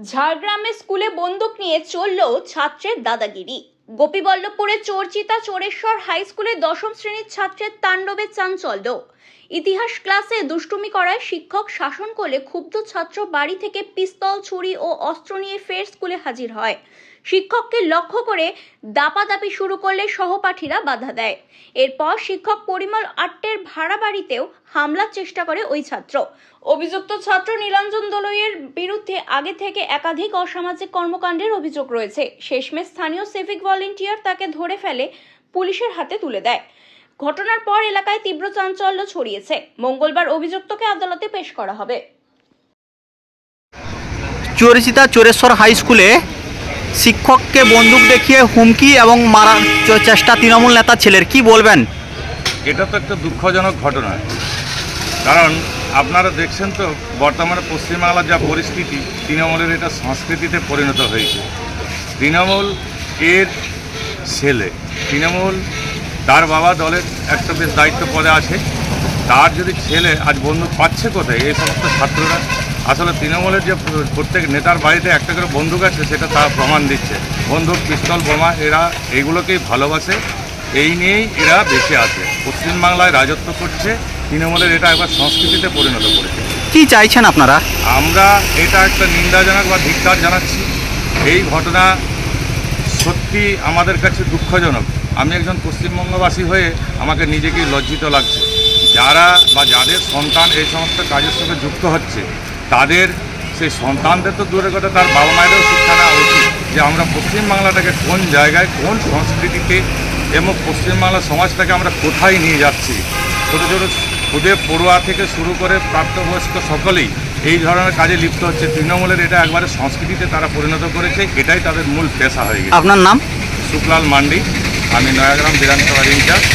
ঝাড়গ্রামে স্কুলে বন্দুক নিয়ে চলল ছাত্রের দাদাগিরি। গোপীবল্লভপুরে চর্চিতা চোরেশ্বর হাই স্কুলে দশম শ্রেণীর ছাত্রের তাণ্ডবে চাঞ্চল্য। ইতিহাস ক্লাসে দুষ্টুমি করায় শিক্ষক শাসন করলে ক্ষুব্ধ ছাত্র বাড়ি থেকে পিস্তল, ছুরি ও অস্ত্র নিয়ে ফের স্কুলে হাজির হয়। শিক্ষককে লক্ষ্য করে দাপাদাপি শুরু করলে সহপাঠীরা বাধা দেয়। এরপর শিক্ষক পরিমল আট্টের ভাড়া বাড়িতেও হামলার চেষ্টা করে ওই ছাত্র। অভিযুক্ত ছাত্র নীলাঞ্জন দলুইয়ের বিরুদ্ধে আগে থেকে একাধিক অসামাজিক কর্মকাণ্ডের অভিযোগ রয়েছে। শেষমেশ স্থানীয় সিভিক ভলেন্টিয়ার তাকে ধরে ফেলে পুলিশের হাতে তুলে দেয়। ঘটনার পর এলাকায় তীব্র চাঞ্চল্য ছড়িয়েছে। মঙ্গলবার অভিযুক্তকে আদালতে পেশ করা হবে। চরিতা চোরেশ্বর হাই স্কুলে শিক্ষককে বন্দুক দেখিয়ে হুমকি এবং মারার চেষ্টা তৃণমূল নেতা ছেলের, কি বলবেন? এটা তো একটা দুঃখজনক ঘটনা, কারণ আপনারা দেখছেন তো বর্তমানে পশ্চিমবাংলার যা পরিস্থিতি, তৃণমূলের এটা সংস্কৃতিতে পরিণত হয়েছে। তৃণমূল এর ছেলে, তৃণমূল তার বাবা দলের একটা বেশ দায়িত্ব পদে আছে, তার যদি ছেলে আজ বন্দুক পাচ্ছে কোথায়? এই সমস্ত ছাত্ররা। আসলে তৃণমূলের যে প্রত্যেক নেতার বাড়িতে একটা করে বন্দুক আছে সেটা তার প্রমাণ দিচ্ছে। বন্দুক, পিস্তল, বোমা এরা এইগুলোকেই ভালোবাসে, এই নিয়েই এরা বেঁচে আছে। পশ্চিমবাংলায় রাজত্ব করছে, তৃণমূলের এটা একবার সংস্কৃতিতে পরিণত করেছে। কি চাইছেন আপনারা? আমরা এটা একটা নিন্দাজনক বা ধিক্কার জানাচ্ছি। এই ঘটনা সত্যি আমাদের কাছে দুঃখজনক। আমি একজন পশ্চিমবঙ্গবাসী হয়ে আমাকে নিজেকেই লজ্জিত লাগছে। যারা বা যাদের সন্তান এই সমস্ত কাজের সঙ্গে যুক্ত হচ্ছে, তাদের সেই সন্তানদের তো দূরের কথা, তার বাবা মায়েরও শিক্ষা নেওয়া উচিত যে আমরা পশ্চিমবাংলাটাকে কোন জায়গায়, কোন সংস্কৃতিতে এবং পশ্চিমবাংলার সমাজটাকে আমরা কোথায় নিয়ে যাচ্ছি। ছোটো ছোটো খুদে পড়ুয়া থেকে শুরু করে প্রাপ্তবয়স্ক সকলেই এই ধরনের কাজে লিপ্ত হচ্ছে। তৃণমূলের এটা একবারে সংস্কৃতিতে তারা পরিণত করেছে, এটাই তাদের মূল পেশা হয়ে গেছে। আপনার নাম? শুক্লাল মান্ডি, আমি নয়াগ্রাম বিধানসভার ইনচার্জ।